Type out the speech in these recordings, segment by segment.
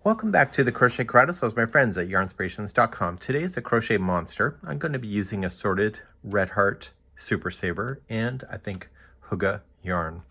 Welcome back to the Crochet Creatives with my friends at Yarnspirations.com. Today is a crochet monster. I'm going to be using assorted Red Heart Super Saver and I think Hygge yarn.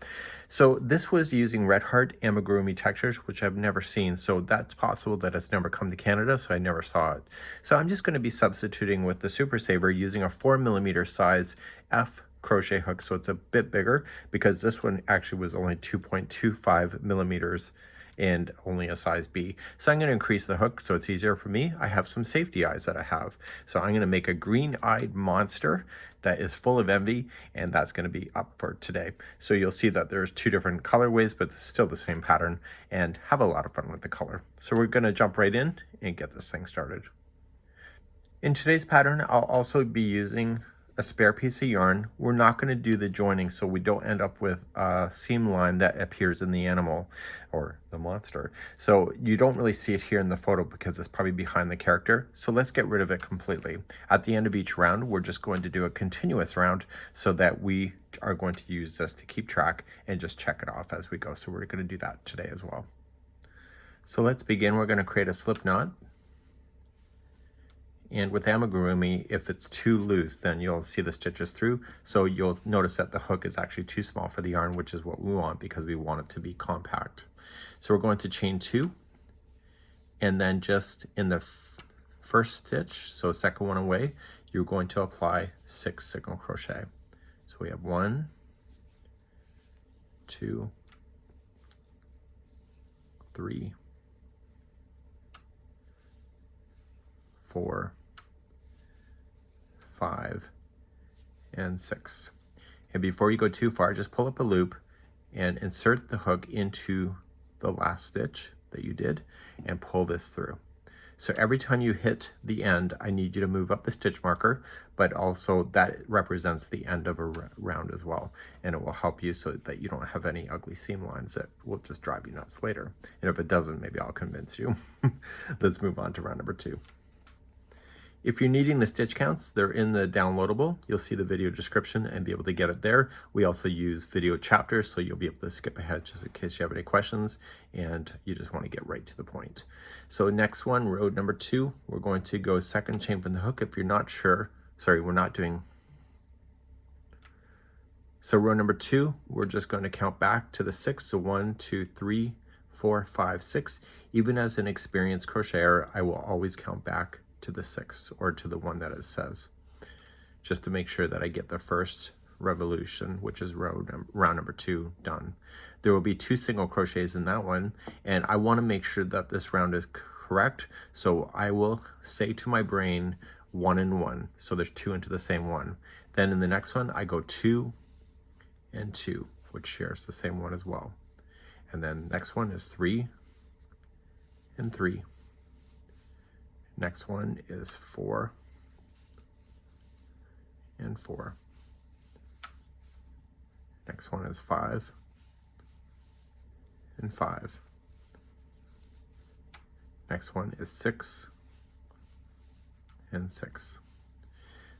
So this was using Red Heart Amigurumi textures, which I've never seen. So that's possible that it's never come to Canada, so I never saw it. So I'm just going to be substituting with the Super Saver using a 4mm size F crochet hook. So it's a bit bigger because this one actually was only 2.25 millimeters and only a size B. So I'm going to increase the hook so it's easier for me. I have some safety eyes that I have. So I'm going to make a green-eyed monster that is full of envy, and that's going to be up for today. So you'll see that there's two different colorways, but it's still the same pattern, and have a lot of fun with the color. So we're going to jump right in and get this thing started. In today's pattern, I'll also be using a spare piece of yarn. We're not going to do the joining so we don't end up with a seam line that appears in the animal or the monster. So you don't really see it here in the photo because it's probably behind the character. So let's get rid of it completely. At the end of each round, we're just going to do a continuous round so that we are going to use this to keep track and just check it off as we go. So we're going to do that today as well. So let's begin. We're going to create a slip knot. And with Amigurumi, if it's too loose, then you'll see the stitches through. So you'll notice that the hook is actually too small for the yarn, which is what we want because we want it to be compact. So we're going to chain 2. And then just in the first stitch, so second one away, you're going to apply 6 single crochet. So we have 1, 2, 3, 4, 5, and 6. And before you go too far, just pull up a loop and insert the hook into the last stitch that you did and pull this through. So every time you hit the end, I need you to move up the stitch marker, but also that represents the end of a round as well. And it will help you so that you don't have any ugly seam lines that will just drive you nuts later. And if it doesn't, maybe I'll convince you. Let's move on to round number 2. If you're needing the stitch counts, they're in the downloadable. You'll see the video description and be able to get it there. We also use video chapters, so you'll be able to skip ahead just in case you have any questions and you just want to get right to the point. So next one, row number 2, we're going to go second chain from the hook. If you're not sure, sorry, we're not doing. So row number 2, we're just going to count back to the 6. So 1, 2, 3, 4, 5, 6. Even as an experienced crocheter, I will always count back to the 6 or to the one that it says, just to make sure that I get the first revolution, which is round number 2 done. There will be 2 single crochets in that one, and I want to make sure that this round is correct, so I will say to my brain 1 and 1, so there's 2 into the same one. Then in the next one I go 2 and 2, which shares the same one as well. And then next one is 3 and 3. Next one is 4 and 4. Next one is 5 and 5. Next one is 6 and 6.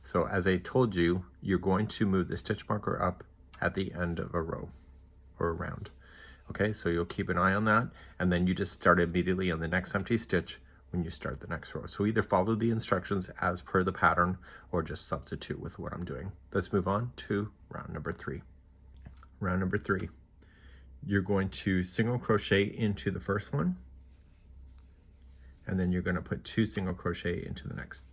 So as I told you, you're going to move the stitch marker up at the end of a row or a round. Okay, so you'll keep an eye on that, and then you just start immediately on the next empty stitch when you start the next row. So either follow the instructions as per the pattern or just substitute with what I'm doing. Let's move on to round number 3. Round number 3, you're going to single crochet into the first one, and then you're going to put 2 single crochet into the next.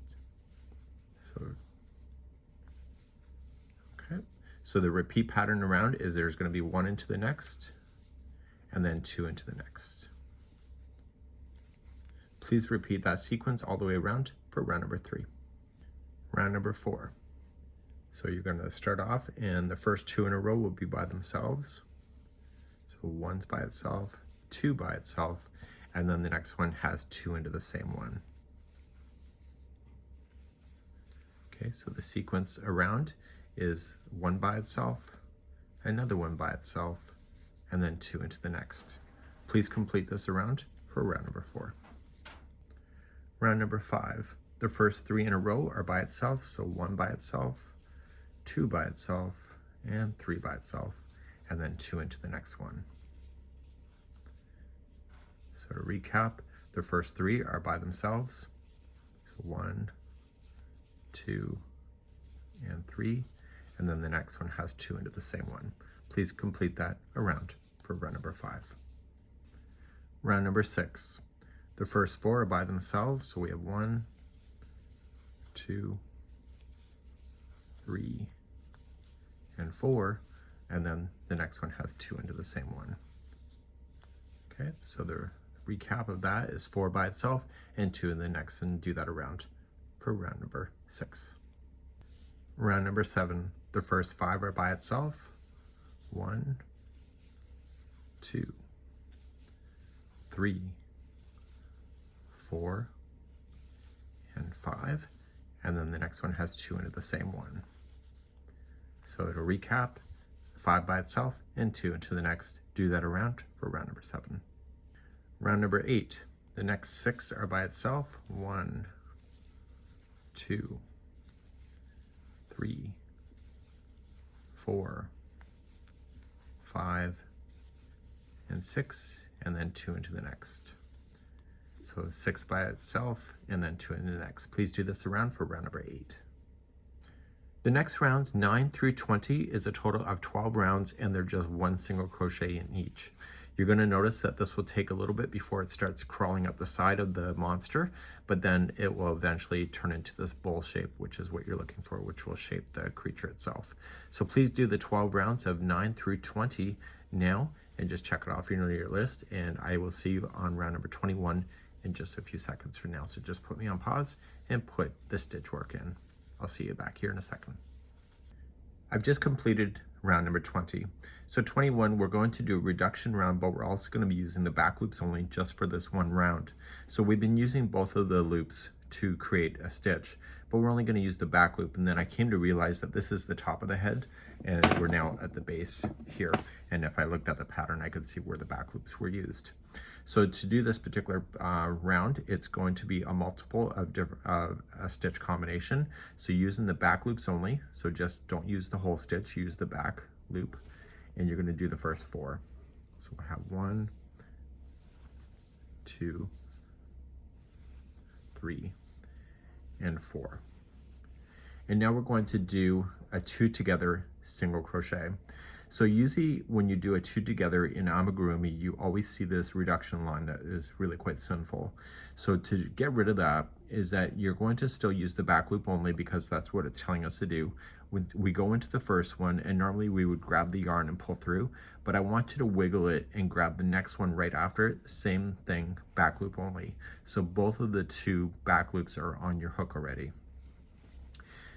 So the repeat pattern around is there's going to be 1 into the next and then 2 into the next. Please repeat that sequence all the way around for round number 3. Round number 4. So you're going to start off and the first 2 in a row will be by themselves. So 1's by itself, 2 by itself, and then the next one has 2 into the same one. Okay, so the sequence around is 1 by itself, another 1 by itself, and then 2 into the next. Please complete this around for round number 4. Round number 5, the first 3 in a row are by itself, so 1 by itself, 2 by itself, and 3 by itself, and then 2 into the next one. So to recap, The first 3 are by themselves. So 1, 2, and 3. And then the next one has 2 into the same one. Please complete that around for round number 5. Round number 6. The first 4 are by themselves. So we have 1, 2, 3, and 4. And then the next one has 2 into the same one. Okay, so the recap of that is 4 by itself and 2 in the next, and do that around for round number 6. Round number 7, the first 5 are by itself. 1, 2, 3, 4, and 5. And then the next one has 2 into the same one. So it'll recap 5 by itself and 2 into the next. Do that around for round number 7. Round number 8, the next 6 are by itself. 1, 2, 3, 4, 5, and 6, and then 2 into the next. So 6 by itself and then 2 into the next. Please do this around for round number 8. The next rounds, 9 through 20, is a total of 12 rounds, and they're just 1 single crochet in each. You're going to notice that this will take a little bit before it starts crawling up the side of the monster, but then it will eventually turn into this bowl shape, which is what you're looking for, which will shape the creature itself. So please do the 12 rounds of 9 through 20 now, and just check it off your list, and I will see you on round number 21 in just a few seconds from now. So just put me on pause and put the stitch work in. I'll see you back here in a second. I've just completed round number 20. So 21, we're going to do a reduction round, but we're also going to be using the back loops only just for this one round. So we've been using both of the loops to create a stitch, but we're only going to use the back loop. And then I came to realize that this is the top of the head, and we're now at the base here. And if I looked at the pattern, I could see where the back loops were used. So to do this particular round, it's going to be a multiple of a stitch combination. So using the back loops only, so just don't use the whole stitch, use the back loop, and you're going to do the first 4. So we'll have 1, 2, 3, and 4. And now we're going to do a 2 together single crochet. So usually when you do a 2 together in Amigurumi, you always see this reduction line that is really quite sinful. So to get rid of that is that you're going to still use the back loop only, because that's what it's telling us to do. When we go into the first one, and normally we would grab the yarn and pull through, but I want you to wiggle it and grab the next one right after it. Same thing, back loop only. So both of the 2 back loops are on your hook already.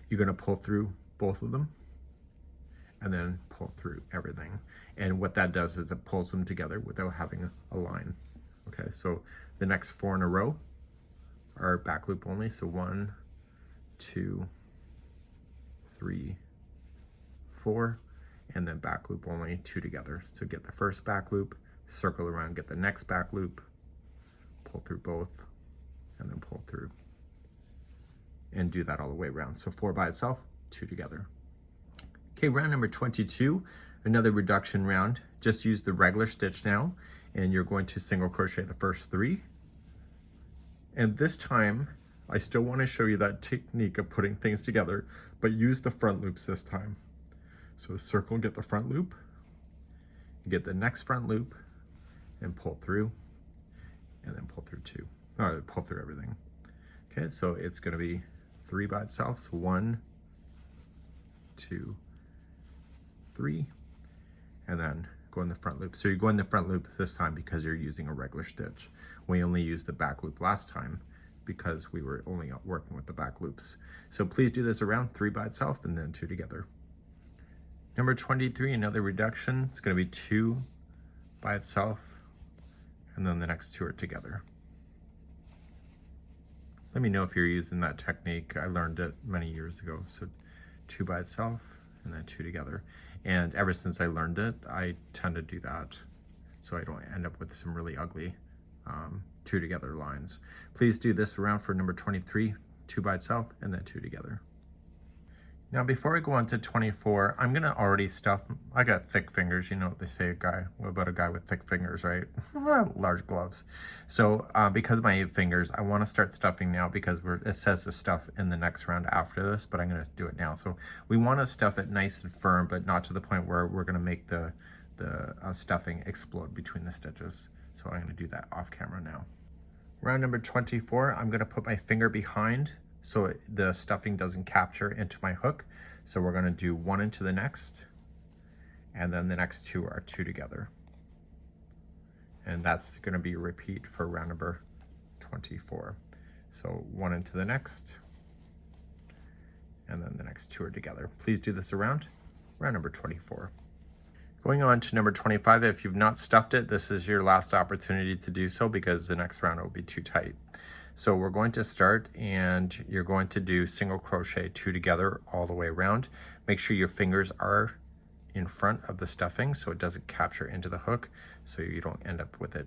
You're going to pull through both of them and then pull through everything. And what that does is it pulls them together without having a line. Okay, so the next 4 in a row are back loop only. So 1, 2, 3, 4, and then back loop only, 2 together. So get the first back loop, circle around, get the next back loop, pull through both, and then pull through. And do that all the way around. So 4 by itself, 2 together. Okay, round number 22, another reduction round. Just use the regular stitch now, and you're going to single crochet the first 3. And this time, I still want to show you that technique of putting things together, but use the front loops this time. So circle, get the front loop, get the next front loop, and pull through, and then pull through 2. Pull through everything. Okay, so it's going to be 3 by itself. So 1, 2, 3, and then go in the front loop. So you're going the front loop this time because you're using a regular stitch. We only used the back loop last time because we were only working with the back loops. So please do this around, 3 by itself and then 2 together. Number 23, another reduction. It's going to be 2 by itself, and then the next 2 are together. Let me know if you're using that technique. I learned it many years ago. So 2 by itself and then 2 together. And ever since I learned it, I tend to do that so I don't end up with some really ugly 2 together lines. Please do this around for number 23, 2 by itself and then 2 together. Now before we go on to 24, I'm gonna already stuff, I got thick fingers, you know what they say about a guy with thick fingers, right? Large gloves. So because of my 8 fingers, I wanna start stuffing now because it says to stuff in the next round after this, but I'm gonna do it now. So we wanna stuff it nice and firm, but not to the point where we're gonna make the stuffing explode between the stitches. So I'm gonna do that off camera now. Round number 24, I'm gonna put my finger behind so the stuffing doesn't capture into my hook. So we're gonna do 1 into the next, and then the next 2 are 2 together. And that's gonna be a repeat for round number 24. So 1 into the next, and then the next 2 are together. Please do this around round number 24. Going on to number 25, if you've not stuffed it, this is your last opportunity to do so because the next round will be too tight. So we're going to start and you're going to do single crochet 2 together all the way around. Make sure your fingers are in front of the stuffing so it doesn't capture into the hook so you don't end up with it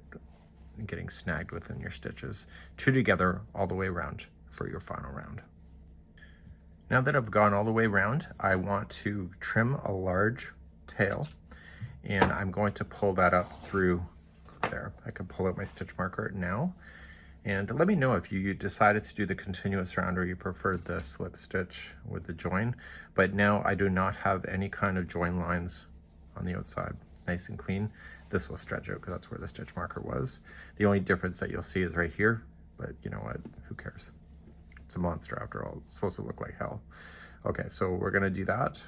getting snagged within your stitches. 2 together all the way around for your final round. Now that I've gone all the way around, I want to trim a large tail and I'm going to pull that up through there. I can pull out my stitch marker now. And let me know if you decided to do the continuous round or you preferred the slip stitch with the join. But now I do not have any kind of join lines on the outside. Nice and clean. This will stretch out because that's where the stitch marker was. The only difference that you'll see is right here, but you know what, who cares? It's a monster after all. It's supposed to look like hell. Okay, so we're gonna do that.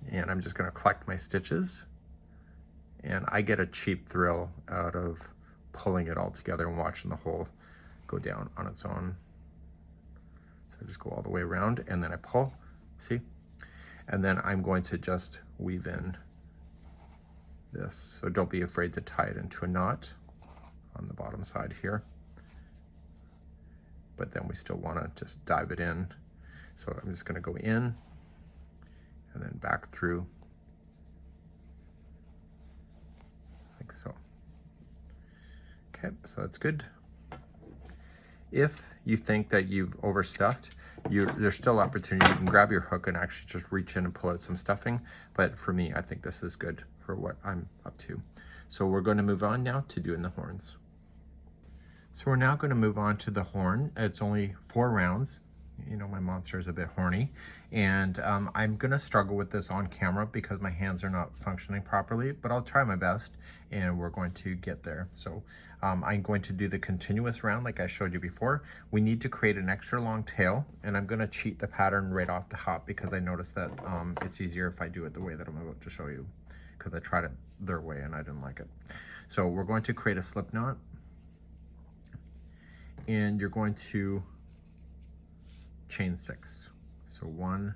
And I'm just gonna collect my stitches. And I get a cheap thrill out of pulling it all together and watching the hole go down on its own. So I just go all the way around and then I pull, see? And then I'm going to just weave in this. So don't be afraid to tie it into a knot on the bottom side here. But then we still wanna just dive it in. So I'm just gonna go in and then back through like so. Okay, so that's good. If you think that you've overstuffed, there's still opportunity. You can grab your hook and actually just reach in and pull out some stuffing. But for me, I think this is good for what I'm up to. So we're going to move on now to doing the horns. So we're now going to move on to the horn. It's only 4 rounds. You know, my monster is a bit horny, and I'm gonna struggle with this on camera because my hands are not functioning properly, but I'll try my best and we're going to get there. So I'm going to do the continuous round like I showed you before. We need to create an extra long tail, and I'm gonna cheat the pattern right off the hop because I noticed that it's easier if I do it the way that I'm about to show you, because I tried it their way and I didn't like it. So we're going to create a slip knot, and you're going to chain 6. So 1,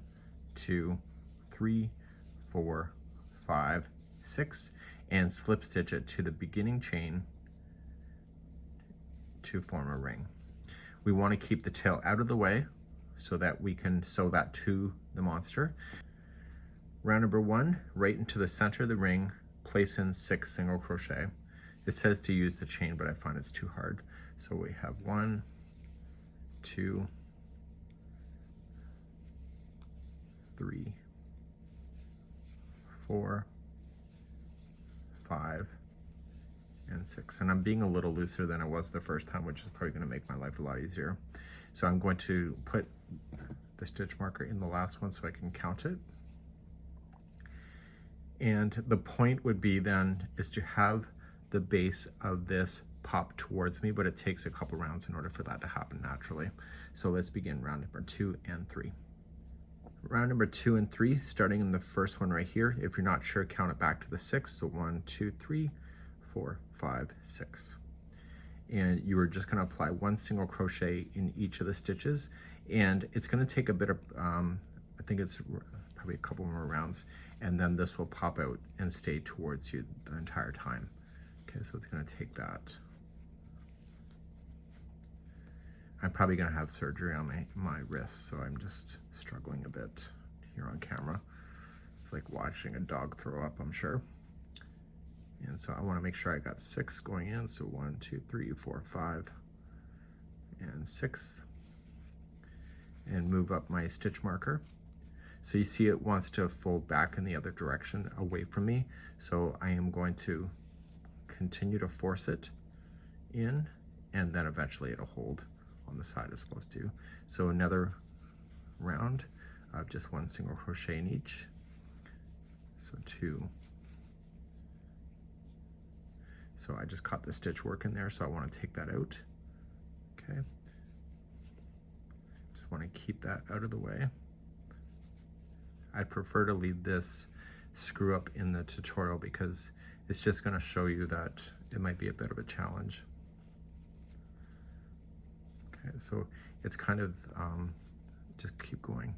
2, 3, 4, 5, 6, and slip stitch it to the beginning chain to form a ring. We want to keep the tail out of the way so that we can sew that to the monster. Round number 1, right into the center of the ring, place in 6 single crochet. It says to use the chain, but I find it's too hard. So we have 1, 2, 3, 4, 5, and 6. And I'm being a little looser than I was the first time, which is probably going to make my life a lot easier. So I'm going to put the stitch marker in the last one so I can count it. And the point would be then is to have the base of this pop towards me, but it takes a couple rounds in order for that to happen naturally. So let's begin round number 2 and 3. Round number 2 and 3, starting in the first one right here. If you're not sure, count it back to the 6. So 1, 2, 3, 4, 5, 6. And you are just going to apply 1 single crochet in each of the stitches. And it's going to take a bit of, I think it's probably a couple more rounds. And then this will pop out and stay towards you the entire time. Okay, so it's going to take that. I'm probably going to have surgery on my wrist, so I'm just struggling a bit here on camera. It's like watching a dog throw up, I'm sure. And so I want to make sure I got 6 going in. So 1, 2, 3, 4, 5, and 6. and move up my stitch marker. So you see it wants to fold back in the other direction away from me. So I am going to continue to force it in, and then eventually it'll hold on the side it's supposed to. So another round of just 1 single crochet in each. So 2. So I just caught the stitch work in there, so I want to take that out. Okay. Just want to keep that out of the way. I'd prefer to leave this screw up in the tutorial because it's just going to show you that it might be a bit of a challenge. Okay, so it's kind of, just keep going.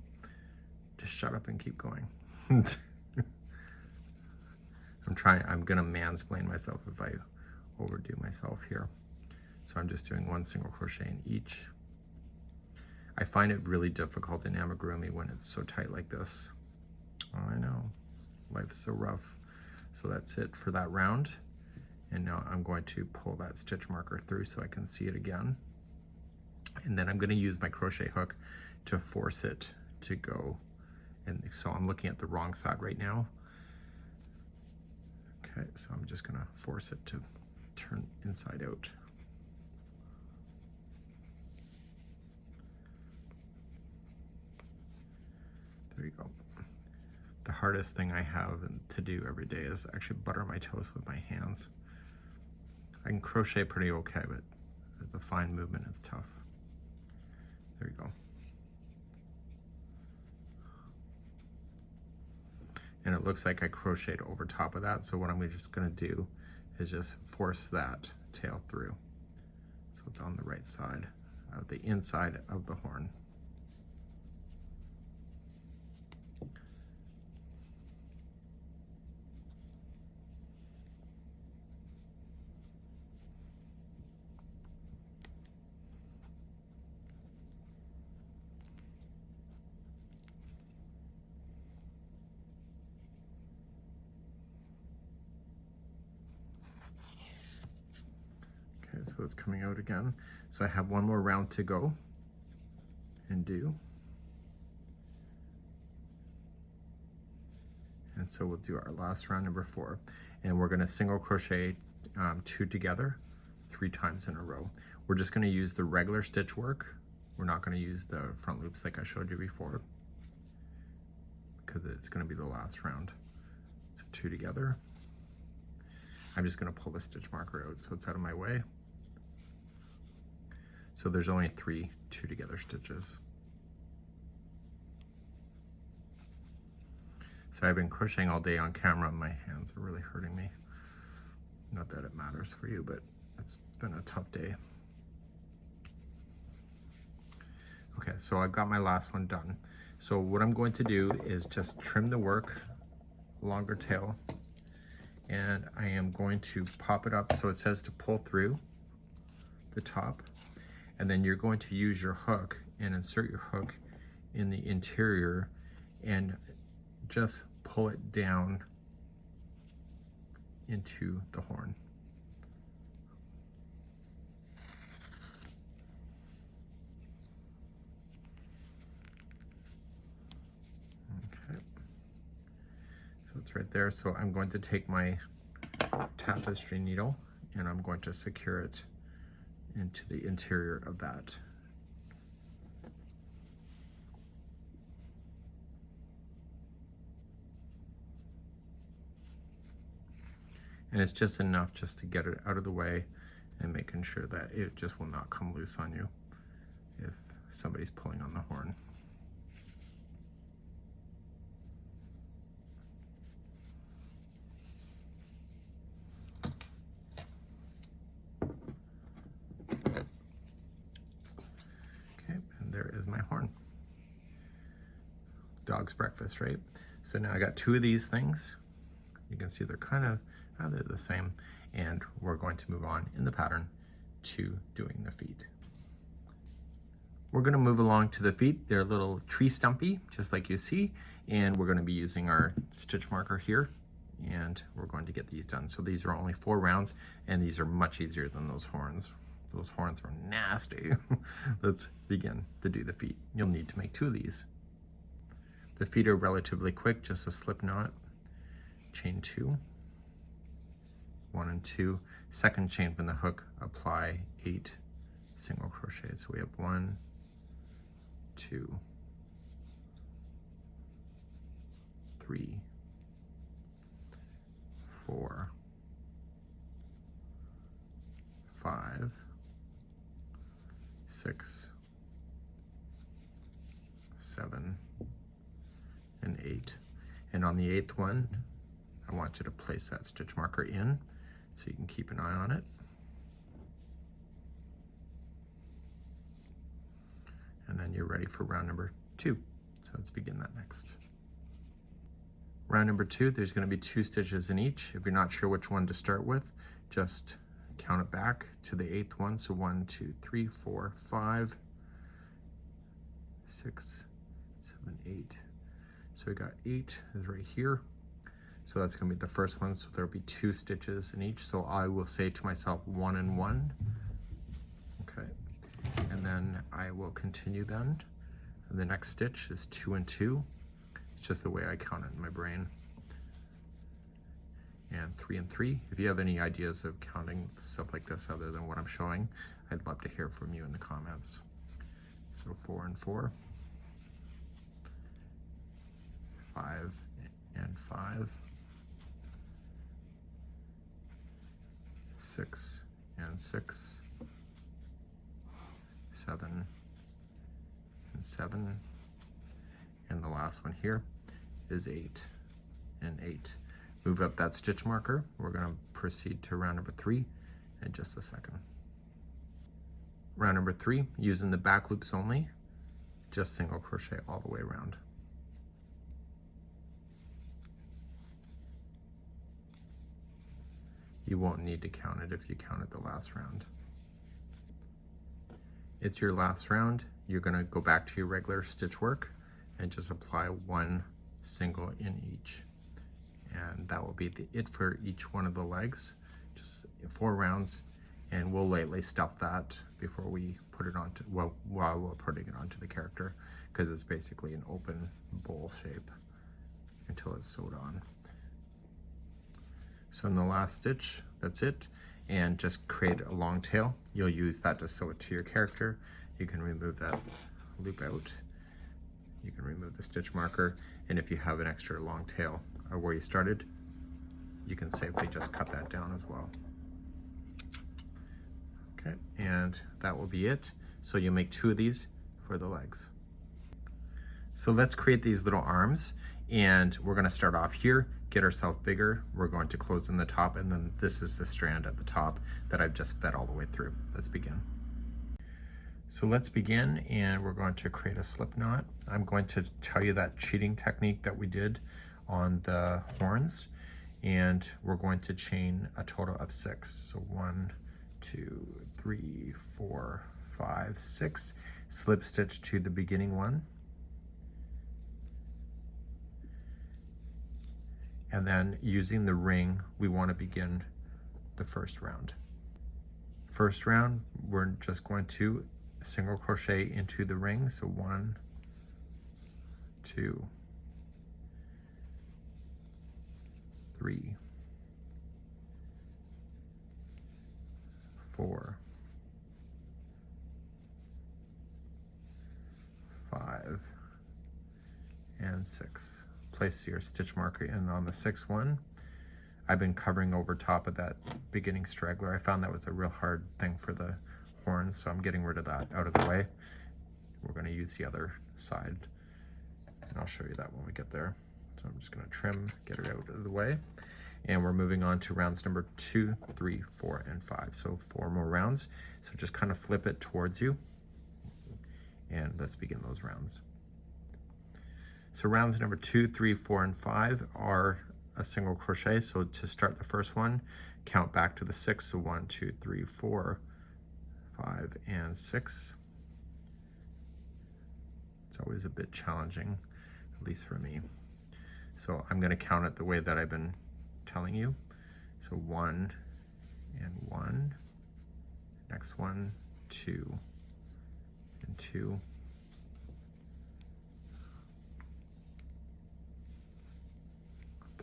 Just shut up and keep going. I'm gonna mansplain myself if I overdo myself here. So I'm just doing 1 single crochet in each. I find it really difficult in amigurumi when it's so tight like this. Oh, I know, life is so rough. So that's it for that round. And now I'm going to pull that stitch marker through so I can see it again. And then I'm going to use my crochet hook to force it to go. And so I'm looking at the wrong side right now. Okay, so I'm just going to force it to turn inside out. There you go. The hardest thing I have to do every day is actually butter my toast with my hands. I can crochet pretty okay, but the fine movement is tough. There you go. And it looks like I crocheted over top of that, so what I'm just gonna do is just force that tail through. So it's on the right side of the inside of the horn. So it's coming out again. So I have 1 more round to go and do. And so we'll do our last round, number 4. And we're gonna single crochet 2 together 3 times in a row. We're just gonna use the regular stitch work. We're not gonna use the front loops like I showed you before because it's gonna be the last round. So 2 together. I'm just gonna pull the stitch marker out so it's out of my way. So there's only 3 2 together stitches. So I've been crocheting all day on camera and my hands are really hurting me. Not that it matters for you, but it's been a tough day. Okay, so I've got my last one done. So what I'm going to do is just trim the work, longer tail, and I am going to pop it up so it says to pull through the top. And then you're going to use your hook and insert your hook in the interior and just pull it down into the horn. Okay, so it's right there. So I'm going to take my tapestry needle and I'm going to secure it into the interior of that. And it's just enough just to get it out of the way and making sure that it just will not come loose on you if somebody's pulling on the horn. There is my horn. Dog's breakfast, right? So now I got 2 of these things. You can see they're kind of, they're the same. And we're going to move on in the pattern to doing the feet. We're gonna move along to the feet. They're a little tree stumpy, just like you see. And we're gonna be using our stitch marker here. And we're going to get these done. So these are only 4 rounds and these are much easier than those horns. Those horns were nasty. Let's begin to do the feet. You'll need to make 2 of these. The feet are relatively quick, just a slip knot, chain 2, 1 and 2, second chain from the hook, apply 8 single crochets. So we have 1, 2, 3, 4, 5, 6, 7, and 8. And on the 8th one, I want you to place that stitch marker in so you can keep an eye on it. And then you're ready for round number 2. So let's begin that next. Round number 2, there's going to be 2 stitches in each. If you're not sure which one to start with, just count it back to the 8th one. So 1, 2, 3, 4, 5, 6, 7, 8. So we got 8 is right here. So that's going to be the first one. So there'll be 2 stitches in each. So I will say to myself 1 and 1. Okay. And then I will continue then. And the next stitch is 2 and 2. It's just the way I count it in my brain. And 3 and 3. If you have any ideas of counting stuff like this other than what I'm showing, I'd love to hear from you in the comments. So 4 and 4. 5 and 5. 6 and 6. 7 and 7. And the last one here is 8 and 8. Move up that stitch marker. We're going to proceed to round number 3 in just a second. Round number 3, using the back loops only, just single crochet all the way around. You won't need to count it if you counted the last round. It's your last round. You're going to go back to your regular stitch work and just apply 1 single in each. And that will be it for each one of the legs. Just 4 rounds, and we'll lightly stuff that before we put it onto, well, while we're putting it onto the character, because it's basically an open bowl shape until it's sewed on. So in the last stitch, that's it. And just create a long tail. You'll use that to sew it to your character. You can remove that loop out. You can remove the stitch marker. And if you have an extra long tail where you started, you can safely just cut that down as well. Okay, and that will be it. So you'll make 2 of these for the legs. So let's create these little arms, and we're going to start off here, get ourselves bigger. We're going to close in the top, and then this is the strand at the top that I've just fed all the way through. Let's begin. So let's begin, and we're going to create a slip knot. I'm going to tell you that cheating technique that we did on the horns, and we're going to chain a total of 6. So 1, 2, 3, 4, 5, 6. Slip stitch to the beginning one. And then using the ring, we want to begin the first round. First round, we're just going to single crochet into the ring. So 1, 2, 3, 4, 5, and 6. Place your stitch marker in on the 6th one. I've been covering over top of that beginning straggler. I found that was a real hard thing for the horns, so I'm getting rid of that out of the way. We're going to use the other side, and I'll show you that when we get there. So I'm just going to trim, get it out of the way, and we're moving on to rounds number 2, 3, 4, and 5. So 4 more rounds. So just kind of flip it towards you, and let's begin those rounds. So rounds number 2, 3, 4, and 5 are a single crochet. So to start the first one, count back to the 6. So 1, 2, 3, 4, 5, and 6. It's always a bit challenging, at least for me. So I'm going to count it the way that I've been telling you. So 1 and 1. Next 6, 1, 2, and 2,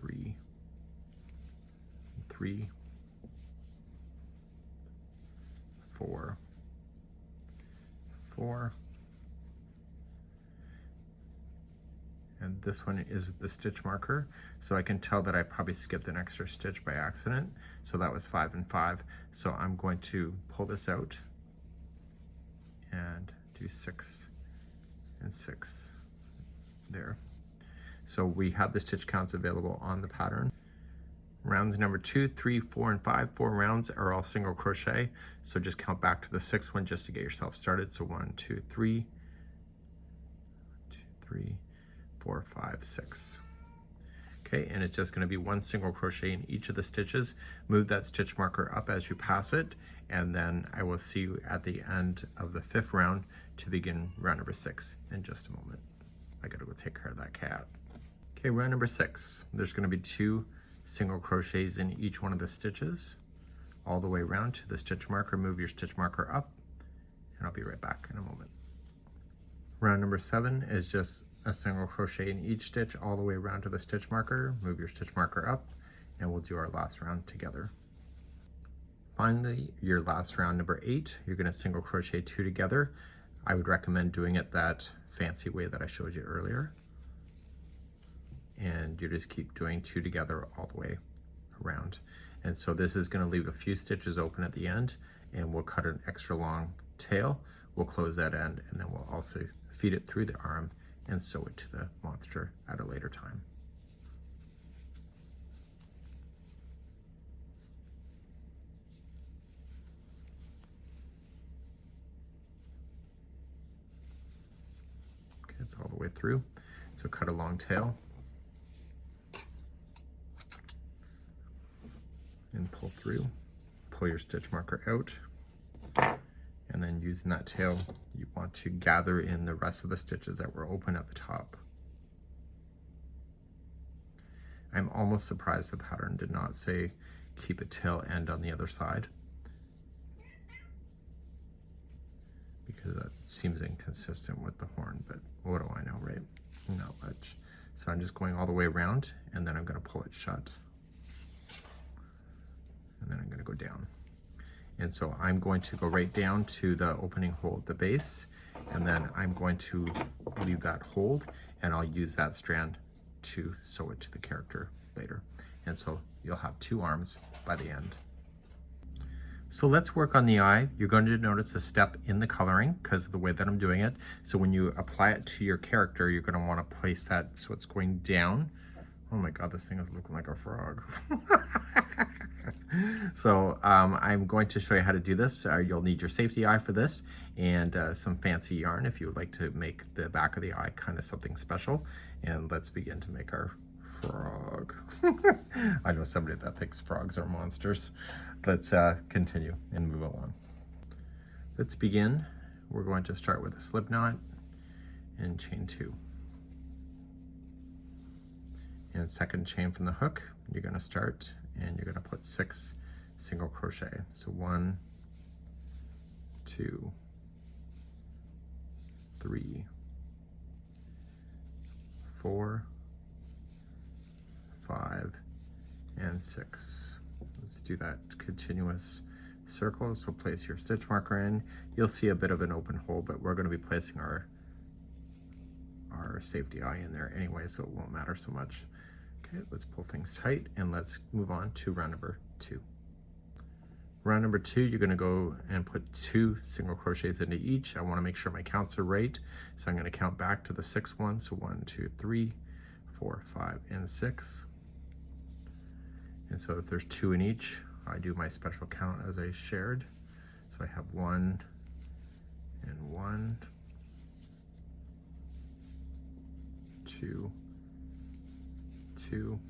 3, 3, 4, 4, and this one is the stitch marker, so I can tell that I probably skipped an extra stitch by accident, so that was 5 and 5. So I'm going to pull this out and do 6 and 6 there. So we have the stitch counts available on the pattern. Rounds number 2, 3, 4, and 5. 4 rounds are all single crochet, so just count back to the 6th one just to get yourself started. So 1, 2, 3, 3, 4, 5, 6. Okay, and it's just going to be 1 single crochet in each of the stitches. Move that stitch marker up as you pass it, and then I will see you at the end of the 5th round to begin round number 6 in just a moment. I gotta go take care of that cat. Okay, round number 6. There's going to be 2 single crochets in each one of the stitches all the way around to the stitch marker. Move your stitch marker up, and I'll be right back in a moment. Round number 7 is just a single crochet in each stitch all the way around to the stitch marker. Move your stitch marker up, and we'll do our last round together. Finally, your last round, number 8, you're going to single crochet 2 together. I would recommend doing it that fancy way that I showed you earlier. And you just keep doing 2 together all the way around. And so this is going to leave a few stitches open at the end, and we'll cut an extra long tail. We'll close that end, and then we'll also feed it through the arm and sew it to the monster at a later time. Okay, it's all the way through. So cut a long tail and pull through. Pull your stitch marker out, and then using that tail, you want to gather in the rest of the stitches that were open at the top. I'm almost surprised the pattern did not say keep a tail end on the other side, because that seems inconsistent with the horn, but what do I know, right? Not much. So I'm just going all the way around, and then I'm going to pull it shut. And then I'm going to go down. And so I'm going to go right down to the opening hole at the base, and then I'm going to leave that hold, and I'll use that strand to sew it to the character later. And so you'll have 2 arms by the end. So let's work on the eye. You're going to notice a step in the coloring because of the way that I'm doing it. So when you apply it to your character, you're going to want to place that so it's going down. Oh my God, this thing is looking like a frog. So I'm going to show you how to do this. You'll need your safety eye for this, and some fancy yarn if you would like to make the back of the eye kind of something special. And let's begin to make our frog. I know somebody that thinks frogs are monsters. Let's continue and move along. Let's begin. We're going to start with a slip knot and chain 2. And second chain from the hook, you're going to start and you're going to put 6 single crochet. So 1, 2, 3, 4, 5, and 6. Let's do that continuous circle. So place your stitch marker in. You'll see a bit of an open hole, but we're going to be placing our safety eye in there anyway, so it won't matter so much. Okay, let's pull things tight and let's move on to round number 2. Round number 2, you're going to go and put 2 single crochets into each. I want to make sure my counts are right, so I'm going to count back to the 6th one. So 1, 2, 3, 4, 5, and 6. And so if there's 2 in each, I do my special count as I shared. So I have 1 and 1, 2, 2,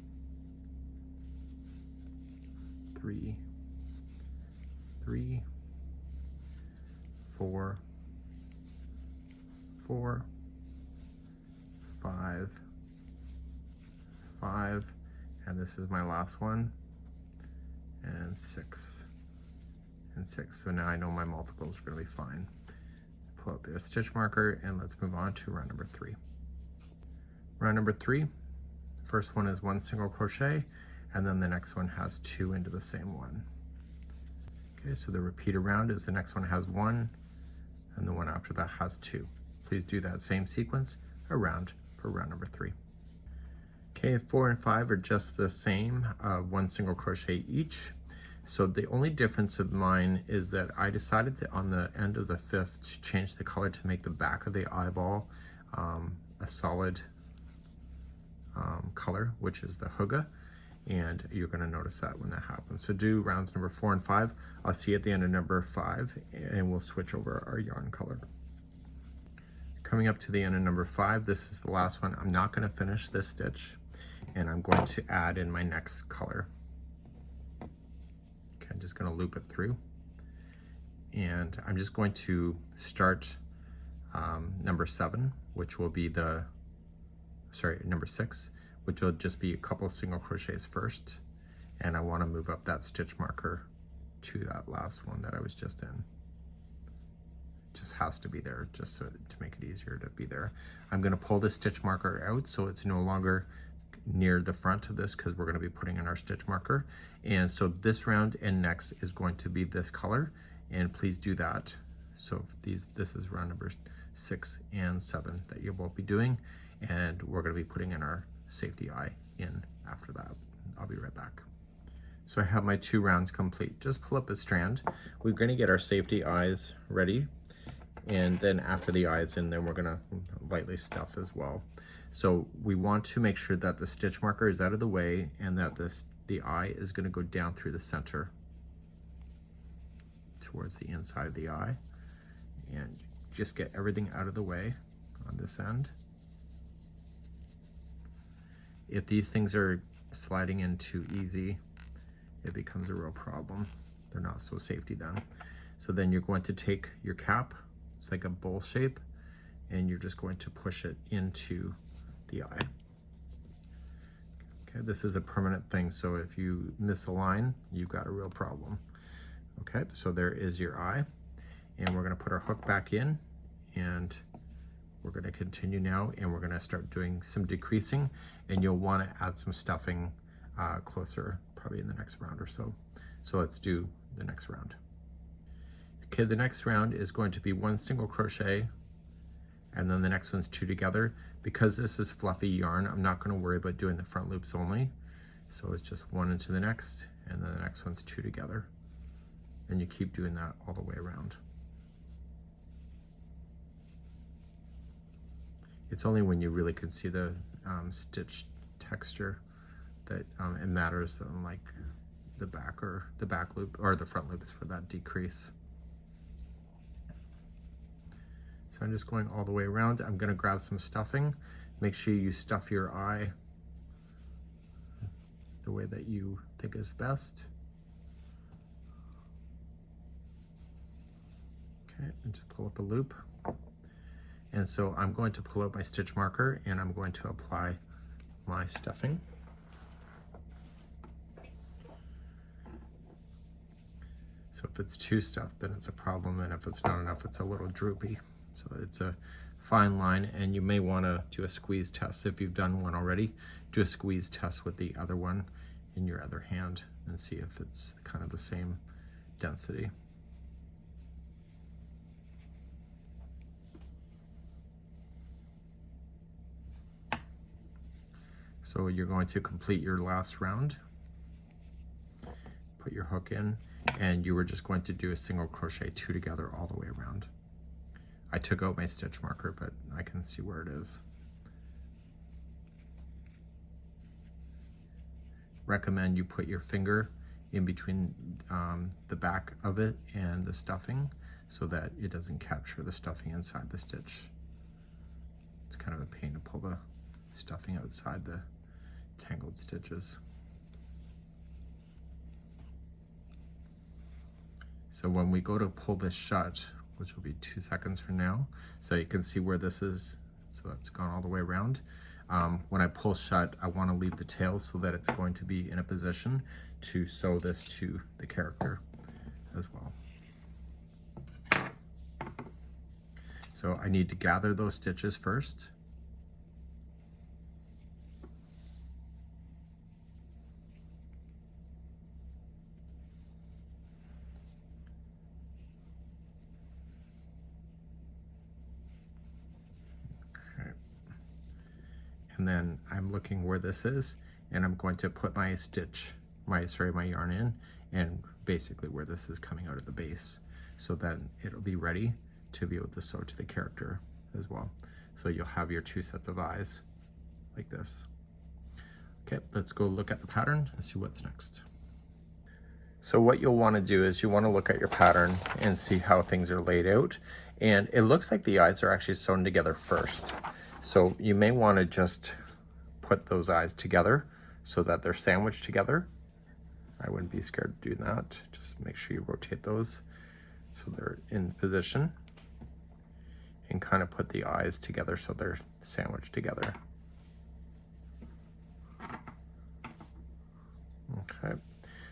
3, 3, 4, 4, 5, 5, and this is my last one, and 6, and 6. So now I know my multiples are going to be fine. Pull up a stitch marker and let's move on to round number 3. Round number 3, first one is 1 single crochet, and then the next one has 2 into the same one. Okay, so the repeated round is the next one has 1, and the one after that has 2. Please do that same sequence around for round number 3. Okay, 4 and 5 are just the same, 1 single crochet each. So the only difference of mine is that I decided to, on the end of the 5th, to change the color to make the back of the eyeball a solid color, which is the Hygge, and you're going to notice that when that happens. So do rounds number 4 and 5. I'll see you at the end of number 5, and we'll switch over our yarn color. Coming up to the end of number 5, this is the last one. I'm not going to finish this stitch, and I'm going to add in my next color. Okay, I'm just going to loop it through, and I'm just going to start number 7, which will be the, number 6, which will just be a couple of single crochets first, and I want to move up that stitch marker to that last one that I was just in. Just has to be there, just so to make it easier to be there. I'm going to pull this stitch marker out so it's no longer near the front of this, because we're going to be putting in our stitch marker. And so this round and next is going to be this color, and please do that. So this is round number 6 and 7 that you'll both be doing, and we're going to be putting in our safety eye in after that. I'll be right back. So I have my 2 rounds complete. Just pull up a strand. We're going to get our safety eyes ready, and then after the eyes in, then we're going to lightly stuff as well. So we want to make sure that the stitch marker is out of the way, and that the eye is going to go down through the center towards the inside of the eye, and just get everything out of the way on this end. If these things are sliding in too easy, it becomes a real problem. They're not so safety then. So then you're going to take your cap, it's like a bowl shape, and you're just going to push it into the eye. Okay, this is a permanent thing, so if you miss a line, you've got a real problem. Okay, so there is your eye, and we're going to put our hook back in, and we're going to continue now, and we're going to start doing some decreasing, and you'll want to add some stuffing closer, probably in the next round or so. So let's do the next round. Okay, the next round is going to be 1 single crochet, and then the next one's 2 together. Because this is fluffy yarn, I'm not going to worry about doing the front loops only. So it's just 1 into the next, and then the next one's 2 together. And you keep doing that all the way around. It's only when you really can see the stitch texture that it matters, like the back or the back loop or the front loops for that decrease. So I'm just going all the way around. I'm going to grab some stuffing. Make sure you stuff your eye the way that you think is best. Okay, and just pull up a loop. And so I'm going to pull out my stitch marker, and I'm going to apply my stuffing. So if it's too stuffed, then it's a problem, and if it's not enough, it's a little droopy. So it's a fine line, and you may want to do a squeeze test. If you've done one already, do a squeeze test with the other one in your other hand and see if it's kind of the same density. So you're going to complete your last round, put your hook in, and you were just going to do a single crochet 2 together all the way around. I took out my stitch marker, but I can see where it is. Recommend you put your finger in between the back of it and the stuffing so that it doesn't capture the stuffing inside the stitch. It's kind of a pain to pull the stuffing outside the tangled stitches. So when we go to pull this shut, which will be 2 seconds from now, so you can see where this is, so that's gone all the way around. When I pull shut, I want to leave the tail so that it's going to be in a position to sew this to the character as well. So I need to gather those stitches first. Okay. And then I'm looking where this is, and I'm going to put my my yarn in, and basically where this is coming out of the base, so then it'll be ready to be able to sew to the character as well. So you'll have your 2 sets of eyes like this. Okay, let's go look at the pattern and see what's next. So what you'll want to do is you want to look at your pattern and see how things are laid out. And it looks like the eyes are actually sewn together first. So you may want to just put those eyes together so that they're sandwiched together. I wouldn't be scared to do that. Just make sure you rotate those so they're in position, and kind of put the eyes together so they're sandwiched together. Okay,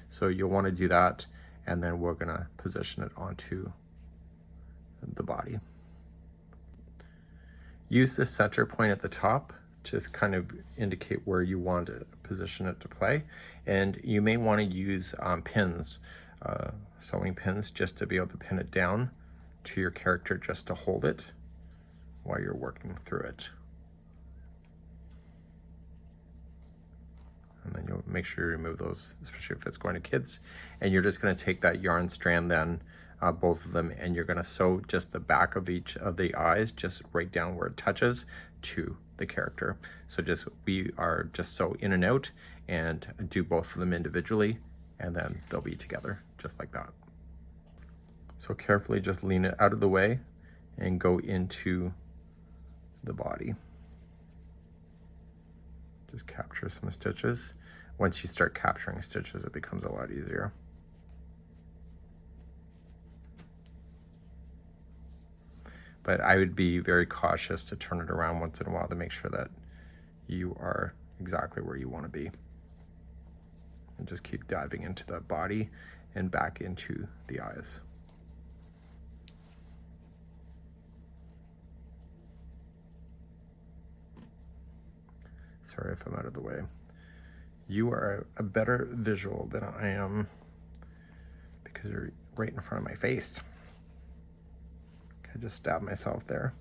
so you'll want to do that, and then we're going to position it onto the body. Use the center point at the top to kind of indicate where you want to position it to play, and you may want to use pins, sewing pins, just to be able to pin it down to your character, just to hold it while you're working through it. And then you'll make sure you remove those, especially if it's going to kids. And you're just going to take that yarn strand then, both of them, and you're going to sew just the back of each of the eyes, just right down where it touches to the character. So we are just sew in and out and do both of them individually, and then they'll be together just like that. So carefully just lean it out of the way and go into the body. Just capture some stitches. Once you start capturing stitches, it becomes a lot easier. But I would be very cautious to turn it around once in a while to make sure that you are exactly where you want to be. And just keep diving into the body and back into the eyes. Sorry if I'm out of the way. You are a better visual than I am because you're right in front of my face. I just stabbed myself there.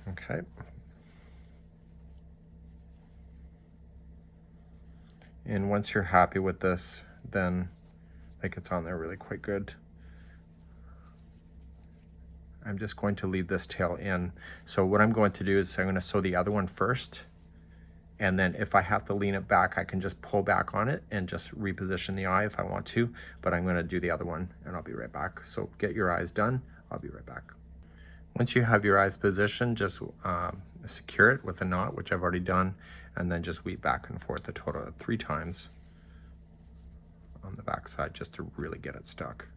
Okay. And once you're happy with this, then like it's on there really quite good. I'm just going to leave this tail in. So what I'm going to do is I'm going to sew the other one first. And then if I have to lean it back, I can just pull back on it and just reposition the eye if I want to, but I'm going to do the other one and I'll be right back. So get your eyes done. I'll be right back. Once you have your eyes positioned, just secure it with a knot, which I've already done, and then just weave back and forth a total of 3 times on the back side just to really get it stuck.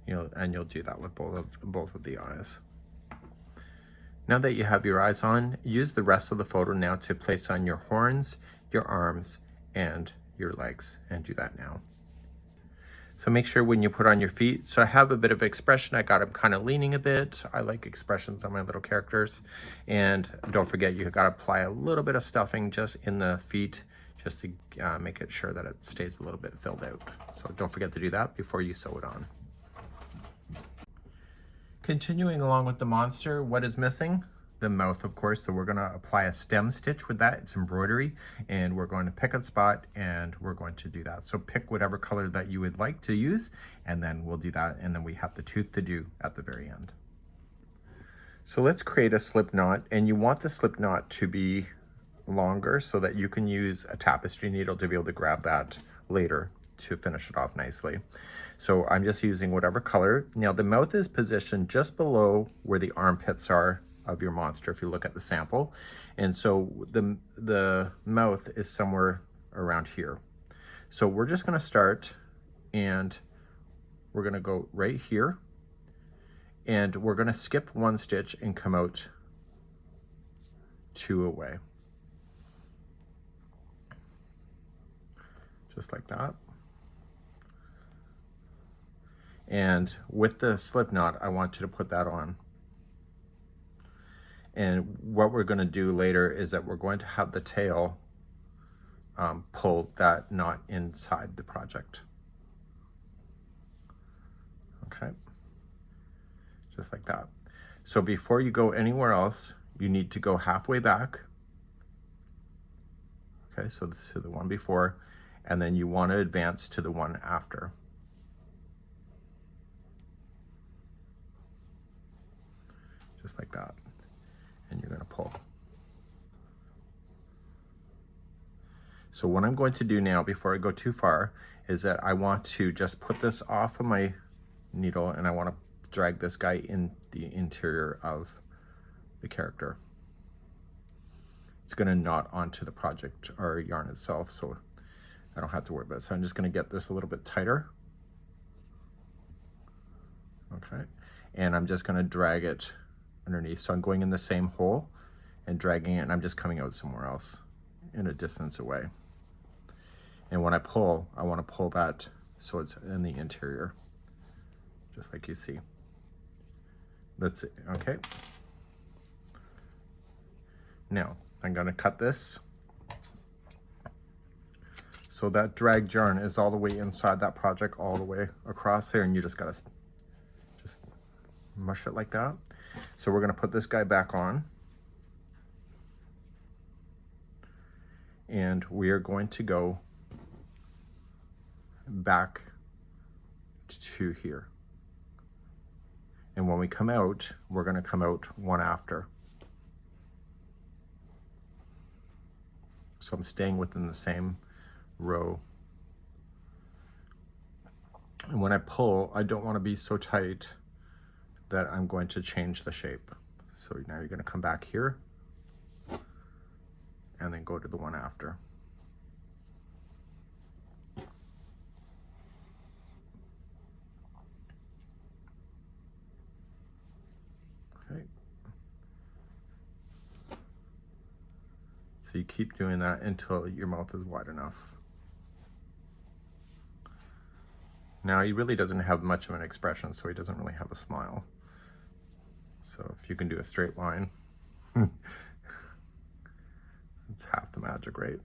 And you'll do that with both of the eyes. Now that you have your eyes on, use the rest of the photo now to place on your horns, your arms, and your legs, and do that now. So make sure when you put on your feet, so I have a bit of expression, I got them kind of leaning a bit. I like expressions on my little characters. And don't forget, you got to apply a little bit of stuffing just in the feet, just to make it sure that it stays a little bit filled out. So don't forget to do that before you sew it on. Continuing along with the monster, what is missing? The mouth, of course. So we're going to apply a stem stitch with that. It's embroidery, and we're going to pick a spot and we're going to do that. So pick whatever color that you would like to use, and then we'll do that. And then we have the tooth to do at the very end. So let's create a slip knot, and you want the slip knot to be longer so that you can use a tapestry needle to be able to grab that later to finish it off nicely. So I'm just using whatever color. Now the mouth is positioned just below where the armpits are of your monster if you look at the sample. And so the mouth is somewhere around here. So we're just going to start, and we're going to go right here, and we're going to skip 1 stitch and come out 2 away. Just like that. And with the slip knot, I want you to put that on. And what we're going to do later is that we're going to have the tail pull that knot inside the project. Okay, just like that. So before you go anywhere else, you need to go halfway back. Okay, so to the one before, and then you want to advance to the one after. Just like that. And you're going to pull. So what I'm going to do now, before I go too far, is that I want to just put this off of my needle, and I want to drag this guy in the interior of the character. It's going to knot onto the project or yarn itself, so I don't have to worry about it. So I'm just going to get this a little bit tighter. Okay, and I'm just going to drag it underneath. So I'm going in the same hole and dragging it, and I'm just coming out somewhere else in a distance away. And when I pull, I want to pull that so it's in the interior, just like you see. That's it. Okay. Now I'm going to cut this so that dragged yarn is all the way inside that project, all the way across there, and you just got to just mush it like that. So we're going to put this guy back on, and we are going to go back to here. And when we come out, we're going to come out one after. So I'm staying within the same row. And when I pull, I don't want to be so tight that I'm going to change the shape. So now you're going to come back here and then go to the one after. Okay. So you keep doing that until your mouth is wide enough. Now he really doesn't have much of an expression, so he doesn't really have a smile. So if you can do a straight line, it's half the magic, right?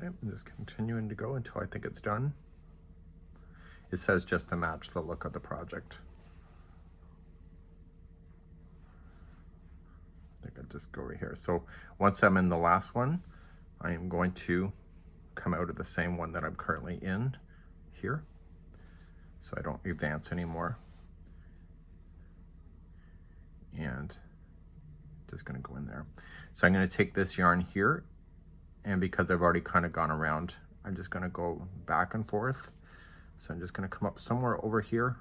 Okay, I'm just continuing to go until I think it's done. It says just to match the look of the project. I think I'll just go right here. So once I'm in the last one, I am going to come out of the same one that I'm currently in here, so I don't advance anymore. And just going to go in there. So I'm going to take this yarn here, and because I've already kind of gone around, I'm just going to go back and forth. So I'm just going to come up somewhere over here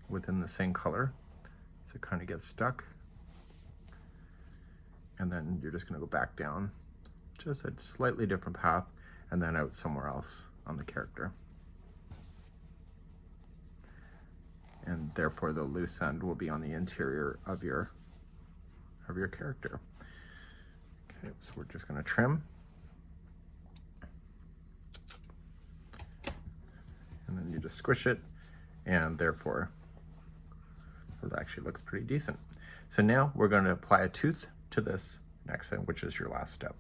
within the same color, so it kind of gets stuck. And then you're just going to go back down, just a slightly different path, and then out somewhere else on the character. And therefore the loose end will be on the interior of your character. Okay, so we're just going to trim. And then you just squish it, and therefore it actually looks pretty decent. So now we're going to apply a tooth to this next end, which is your last step.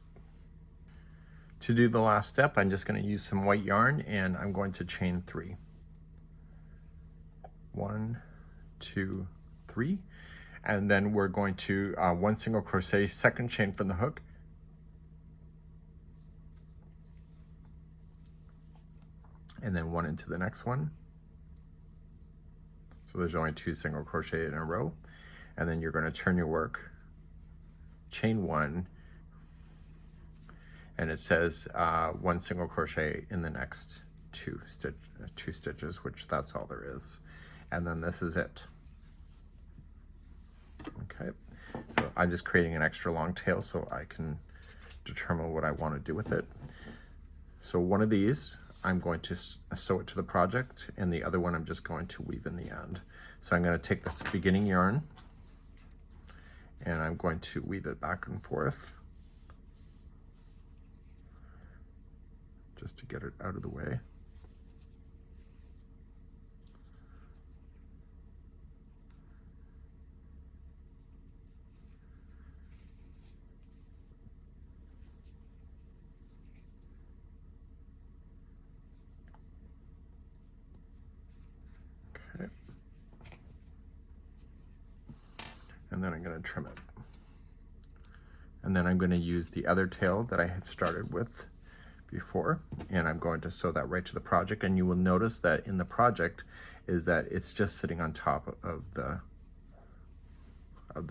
To do the last step, I'm just going to use some white yarn, and I'm going to chain 3. 1, 2, 3, and then we're going to 1 single crochet, second chain from the hook, and then 1 into the next one. So there's only 2 single crochet in a row, and then you're going to turn your work, chain 1, and it says 1 single crochet in the next 2 stitches, which that's all there is. And then this is it. Okay, I'm just creating an extra long tail so I can determine what I want to do with it. So one of these, I'm going to sew it to the project, and the other one I'm just going to weave in the end. So I'm going to take this beginning yarn, and I'm going to weave it back and forth just to get it out of the way. Okay. And then I'm going to trim it. And then I'm going to use the other tail that I had started with before, and I'm going to sew that right to the project. And you will notice that in the project is that it's just sitting on top of the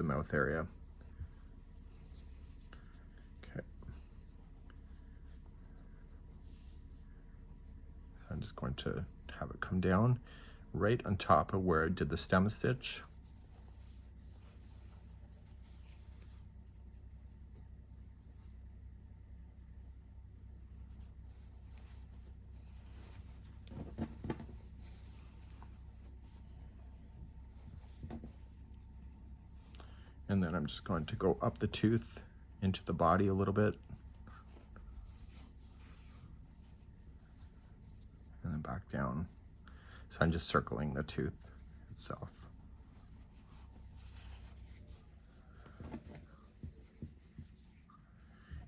mouth area. Okay. So I'm just going to have it come down right on top of where I did the stem stitch. And then I'm just going to go up the tooth into the body a little bit. And then back down. So I'm just circling the tooth itself.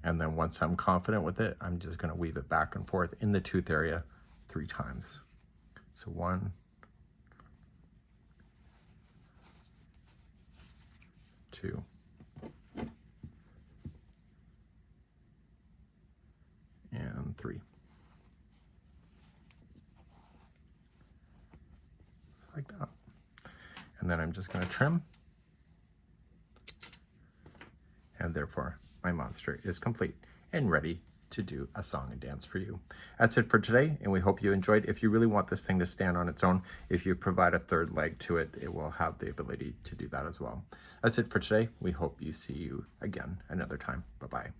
And then once I'm confident with it, I'm just going to weave it back and forth in the tooth area 3 times. So 1, 2, and 3. Just like that. And then I'm just going to trim. And therefore, my monster is complete and ready to do a song and dance for you. That's it for today, and we hope you enjoyed. If you really want this thing to stand on its own, if you provide a third leg to it, it will have the ability to do that as well. That's it for today. We hope you see you again another time. Bye-bye.